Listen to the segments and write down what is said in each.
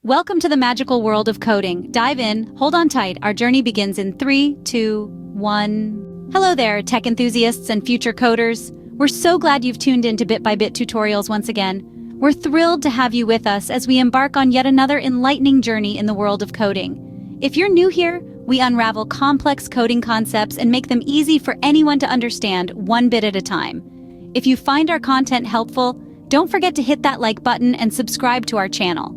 Welcome to the magical world of coding. Dive in, hold on tight. Our journey begins in 3, 2, 1. Hello there, tech enthusiasts and future coders. We're so glad you've tuned in to Bit by Bit tutorials once again. We're thrilled to have you with us as we embark on yet another enlightening journey in the world of coding. If you're new here, we unravel complex coding concepts and make them easy for anyone to understand, one bit at a time. If you find our content helpful, don't forget to hit that like button and subscribe to our channel.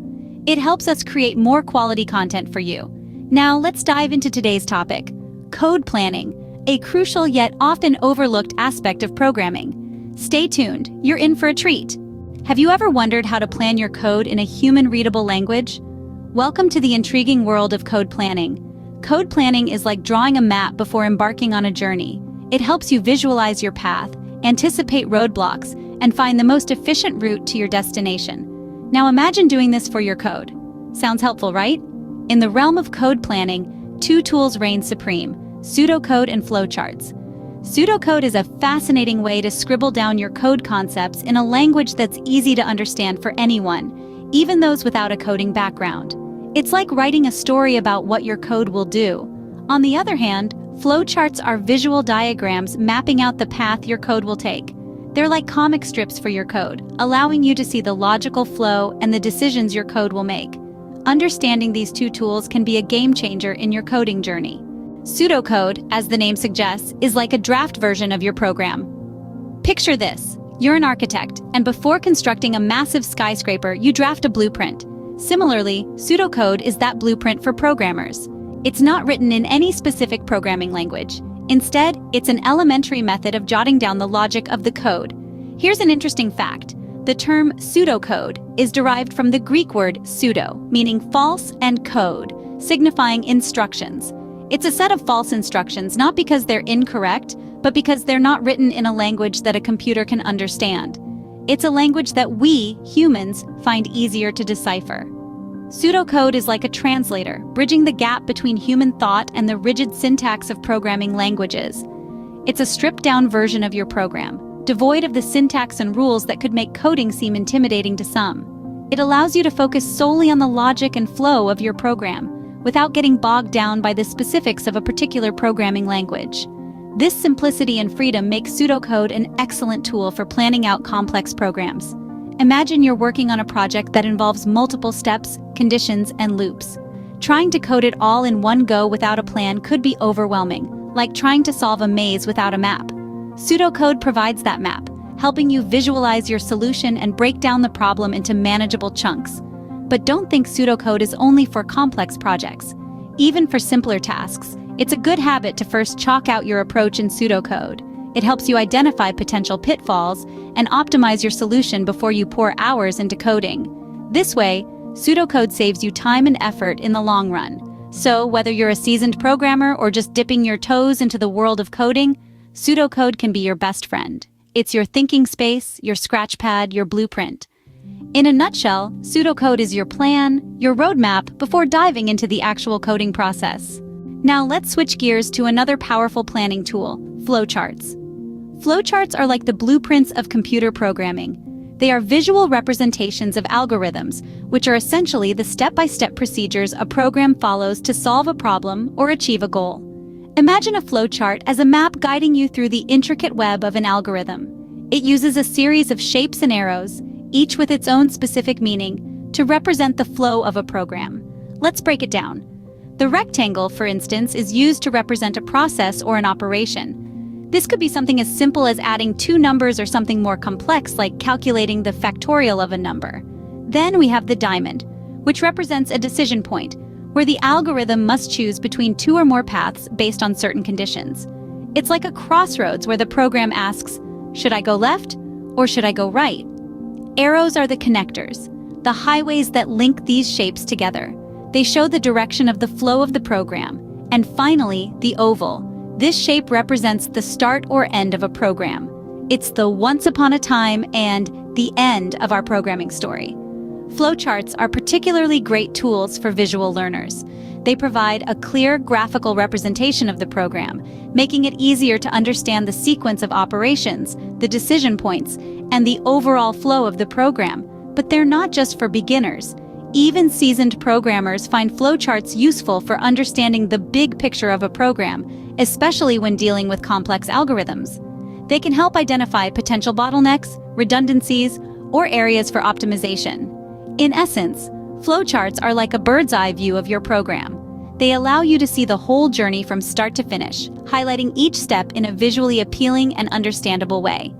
It helps us create more quality content for you. Now let's dive into today's topic: code planning, a crucial yet often overlooked aspect of programming. Stay tuned, you're in for a treat. Have you ever wondered how to plan your code in a human-readable language? Welcome to the intriguing world of code planning. Code planning is like drawing a map before embarking on a journey. It helps you visualize your path, anticipate roadblocks, and find the most efficient route to your destination. Now imagine doing this for your code. Sounds helpful, right? In the realm of code planning, two tools reign supreme: Pseudocode and Flowcharts. Pseudocode is a fascinating way to scribble down your code concepts in a language that's easy to understand for anyone, even those without a coding background. It's like writing a story about what your code will do. On the other hand, flowcharts are visual diagrams mapping out the path your code will take. They're like comic strips for your code, allowing you to see the logical flow and the decisions your code will make. Understanding these two tools can be a game changer in your coding journey. Pseudocode, as the name suggests, is like a draft version of your program. Picture this: you're an architect, and before constructing a massive skyscraper, you draft a blueprint. Similarly, pseudocode is that blueprint for programmers. It's not written in any specific programming language. Instead, it's an elementary method of jotting down the logic of the code. Here's an interesting fact. The term pseudocode is derived from the Greek word pseudo, meaning false, and code, signifying instructions. It's a set of false instructions not because they're incorrect, but because they're not written in a language that a computer can understand. It's a language that we, humans, find easier to decipher. Pseudocode is like a translator, bridging the gap between human thought and the rigid syntax of programming languages. It's a stripped-down version of your program, devoid of the syntax and rules that could make coding seem intimidating to some. It allows you to focus solely on the logic and flow of your program, without getting bogged down by the specifics of a particular programming language. This simplicity and freedom makes pseudocode an excellent tool for planning out complex programs. Imagine you're working on a project that involves multiple steps, conditions, and loops. Trying to code it all in one go without a plan could be overwhelming, like trying to solve a maze without a map. Pseudocode provides that map, helping you visualize your solution and break down the problem into manageable chunks. But don't think pseudocode is only for complex projects. Even for simpler tasks, it's a good habit to first chalk out your approach in pseudocode. It helps you identify potential pitfalls and optimize your solution before you pour hours into coding. This way, pseudocode saves you time and effort in the long run. So, whether you're a seasoned programmer or just dipping your toes into the world of coding, pseudocode can be your best friend. It's your thinking space, your scratchpad, your blueprint. In a nutshell, pseudocode is your plan, your roadmap before diving into the actual coding process. Now let's switch gears to another powerful planning tool: flowcharts. Flowcharts are like the blueprints of computer programming. They are visual representations of algorithms, which are essentially the step-by-step procedures a program follows to solve a problem or achieve a goal. Imagine a flowchart as a map guiding you through the intricate web of an algorithm. It uses a series of shapes and arrows, each with its own specific meaning, to represent the flow of a program. Let's break it down. The rectangle, for instance, is used to represent a process or an operation. This could be something as simple as adding two numbers or something more complex like calculating the factorial of a number. Then we have the diamond, which represents a decision point, where the algorithm must choose between two or more paths based on certain conditions. It's like a crossroads where the program asks, should I go left or should I go right? Arrows are the connectors, the highways that link these shapes together. They show the direction of the flow of the program. And finally, the oval. This shape represents the start or end of a program. It's the once upon a time and the end of our programming story. Flowcharts are particularly great tools for visual learners. They provide a clear graphical representation of the program, making it easier to understand the sequence of operations, the decision points, and the overall flow of the program. But they're not just for beginners. Even seasoned programmers find flowcharts useful for understanding the big picture of a program, especially when dealing with complex algorithms. They can help identify potential bottlenecks, redundancies, or areas for optimization. In essence, flowcharts are like a bird's-eye view of your program. They allow you to see the whole journey from start to finish, highlighting each step in a visually appealing and understandable way.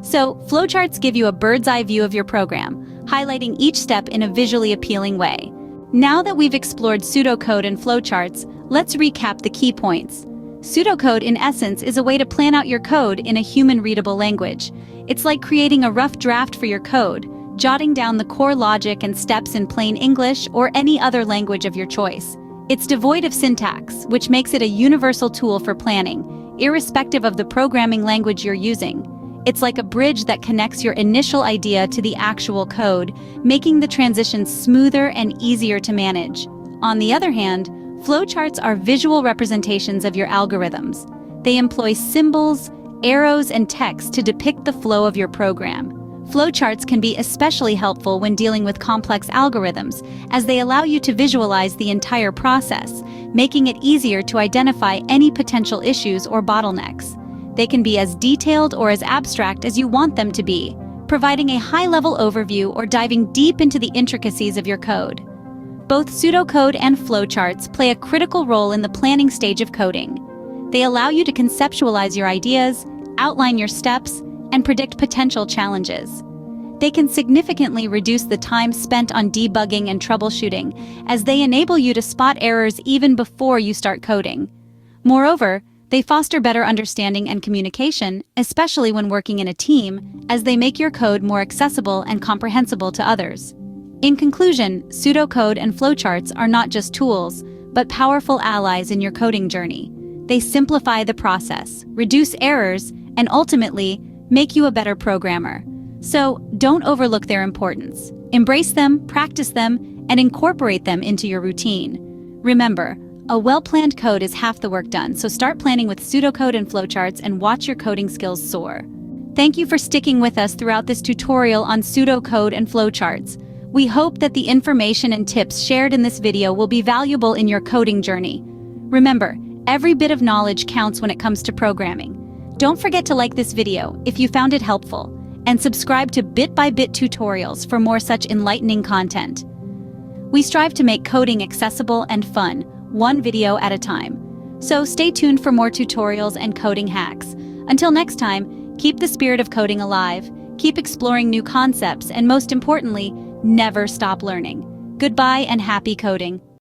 So, flowcharts give you a bird's-eye view of your program, highlighting each step in a visually appealing way. Now that we've explored pseudocode and flowcharts, let's recap the key points. Pseudocode, in essence, is a way to plan out your code in a human-readable language. It's like creating a rough draft for your code, jotting down the core logic and steps in plain English or any other language of your choice. It's devoid of syntax, which makes it a universal tool for planning, irrespective of the programming language you're using. It's like a bridge that connects your initial idea to the actual code, making the transition smoother and easier to manage. On the other hand, flowcharts are visual representations of your algorithms. They employ symbols, arrows, and text to depict the flow of your program. Flowcharts can be especially helpful when dealing with complex algorithms, as they allow you to visualize the entire process, making it easier to identify any potential issues or bottlenecks. They can be as detailed or as abstract as you want them to be, providing a high-level overview or diving deep into the intricacies of your code. Both pseudocode and flowcharts play a critical role in the planning stage of coding. They allow you to conceptualize your ideas, outline your steps, and predict potential challenges. They can significantly reduce the time spent on debugging and troubleshooting, as they enable you to spot errors even before you start coding. Moreover, they foster better understanding and communication, especially when working in a team, as they make your code more accessible and comprehensible to others. In conclusion, pseudocode and flowcharts are not just tools, but powerful allies in your coding journey. They simplify the process, reduce errors, and ultimately make you a better programmer. So, don't overlook their importance. Embrace them, practice them, and incorporate them into your routine. Remember, a well-planned code is half the work done, so start planning with pseudocode and flowcharts and watch your coding skills soar. Thank you for sticking with us throughout this tutorial on pseudocode and flowcharts. We hope that the information and tips shared in this video will be valuable in your coding journey. Remember, every bit of knowledge counts when it comes to programming. Don't forget to like this video if you found it helpful, and subscribe to Bit by Bit tutorials for more such enlightening content. We strive to make coding accessible and fun, one video at a time. So stay tuned for more tutorials and coding hacks. Until next time, keep the spirit of coding alive, keep exploring new concepts, and most importantly, never stop learning. Goodbye and happy coding.